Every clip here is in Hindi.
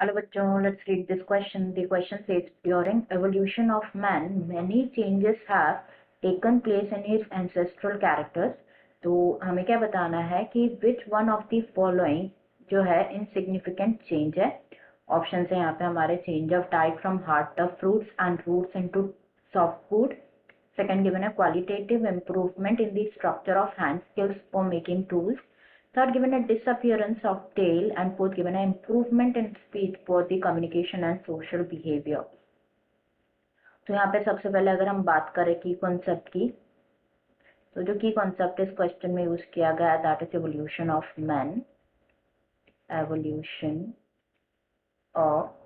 Hello bachon, let's read this question. The question says, during evolution of man, many changes have taken place in his ancestral characters. तो हमें क्या बताना है कि which one of the following जो है insignificant change है. ऑप्शन है यहाँ पे हमारे change of diet from hard tough fruits and roots into soft food. Second given है qualitative improvement in the structure of hand skills for making tools. Third given a disappearance of tail, and fourth given an improvement in speech for the communication and social behavior. तो यहाँ पे सबसे पहले अगर हम बात करें की कॉन्सेप्ट की, तो जो की कॉन्सेप्ट इस क्वेश्चन में यूज किया गया है that is evolution of man. Evolution of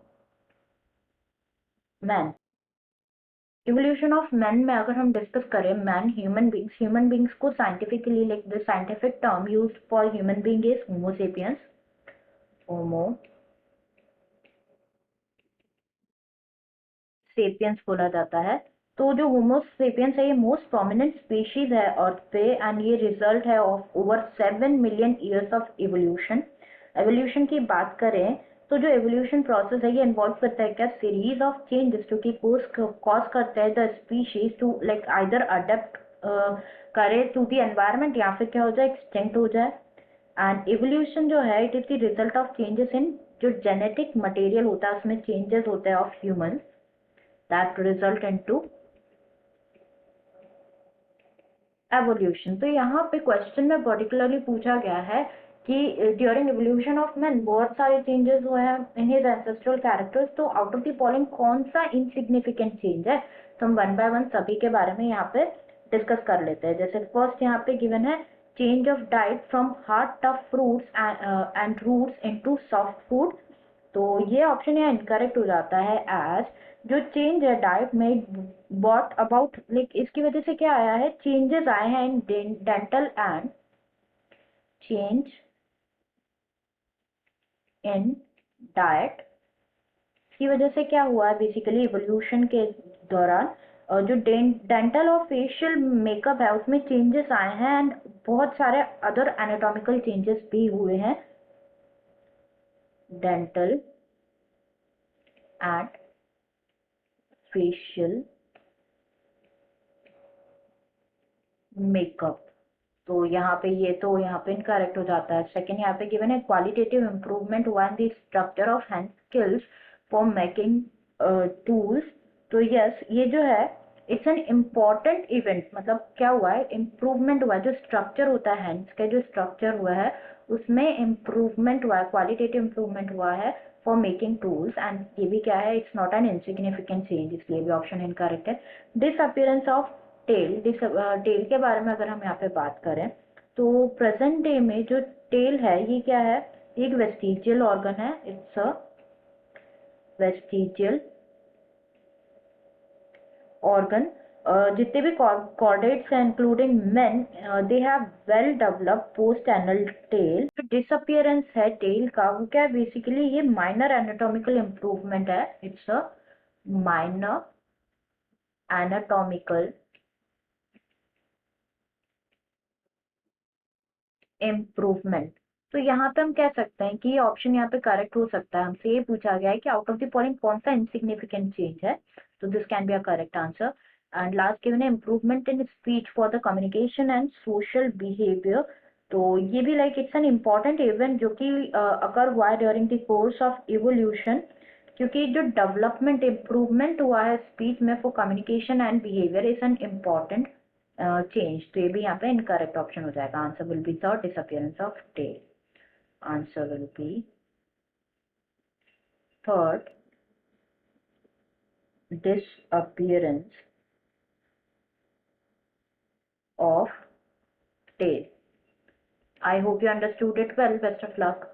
man. Evolution of man में अगर हम डिस्कस करें मैन ह्यूमन बींग्स को scientifically like the scientific term used for human being is homo sapiens. Homo sapiens बोला जाता है. तो जो होमो सेपियंस है ये मोस्ट प्रोमिनेंट स्पीशीज है अर्थ पे एंड ये रिजल्ट है of over 7 million years of evolution. Evolution की बात करें तो जो एवोल्यूशन प्रोसेस है ये इन्वॉल्व करता है क्या सीरीज ऑफ चेंजेस जो कि कॉज करते हैं the species to like either adapt करे टू द एनवायरमेंट या फिर क्या हो जाए एक्सटिंक्ट हो जाए. एंड एवोल्यूशन जो है it is the result of changes in जो जेनेटिक मटेरियल होता है उसमें चेंजेस होते हैं of human that result into evolution. तो यहाँ पे क्वेश्चन में पर्टिकुलरली पूछा गया है कि ड्यूरिंग एवोल्यूशन ऑफ मैन बहुत सारे चेंजेस हुए हैं इन हिज एंसेस्ट्रल कैरेक्टर्स. तो आउट ऑफ द फॉलोइंग कौन सा इनसिग्निफिकेंट चेंज है. तो हम वन बाय वन सभी के बारे में यहाँ पे डिस्कस कर लेते हैं. जैसे फर्स्ट यहाँ पे गिवन है change of diet from hard tough fruits and roots into soft food. तो ये ऑप्शन यहाँ इनकरेक्ट हो जाता है एज जो चेंज है डाइट में बॉट अबाउट लाइक इसकी वजह से क्या आया है चेंजेस आए हैं in dental and change in diet की वजह से क्या हुआ है बेसिकली इवोल्यूशन के दौरान जो डेंटल और फेशियल मेकअप है उसमें चेंजेस आए हैं एंड बहुत सारे अदर एनाटॉमिकल चेंजेस भी हुए हैं. Dental and facial makeup. तो यहाँ पे ये तो यहाँ पे इनकरेक्ट हो जाता है. सेकंड यहाँ पे गिवन है क्वालिटेटिव इंप्रूवमेंट हुआ in the structure of hand skills for making tools. तो यस ये जो है इट्स एन इम्पॉर्टेंट इवेंट. मतलब क्या हुआ है इम्प्रूवमेंट हुआ है जो स्ट्रक्चर होता है हैंड्स का जो स्ट्रक्चर हुआ है उसमें इम्प्रूवमेंट हुआ है क्वालिटेटिव इम्प्रूवमेंट हुआ है फॉर मेकिंग टूल्स. एंड ये भी क्या है it's not an insignificant change इसलिए भी ऑप्शन इनकरेक्ट है. Disappearance of tail. टेल के बारे में अगर हम यहाँ पे बात करें तो प्रेजेंट डे में जो टेल है ये क्या है एक वेस्टिजियल ऑर्गन है. It's a vestigial organ. जितने भी कॉर्डेट्स हैं including main they have well developed post anal tail. जो डिसअपियरेंस है टेल का वो क्या है बेसिकली ये माइनर एनाटॉमिकल इम्प्रूवमेंट है. It's a minor anatomical improvement. तो यहाँ पे हम कह सकते हैं कि ये ऑप्शन यहाँ पे करेक्ट हो सकता है. हमसे ये पूछा गया है कि आउट ऑफ द फॉलोइंग कौन सा इनसिग्निफिकेंट चेंज है. तो this can be a correct answer. And last given है improvement in speech for the communication and social behaviour. तो ये भी like it's an important event जो कि अकर हुआ है during the course of evolution क्योंकि जो डेवलपमेंट इम्प्रूवमेंट हुआ है स्पीच में for communication and behaviour is an important change. तो ये भी यहाँ पे इनकरेक्ट ऑप्शन हो जाएगा. Answer will be the disappearance of tail. Answer will be third disappearance of tail. I hope you understood it well. Best of luck.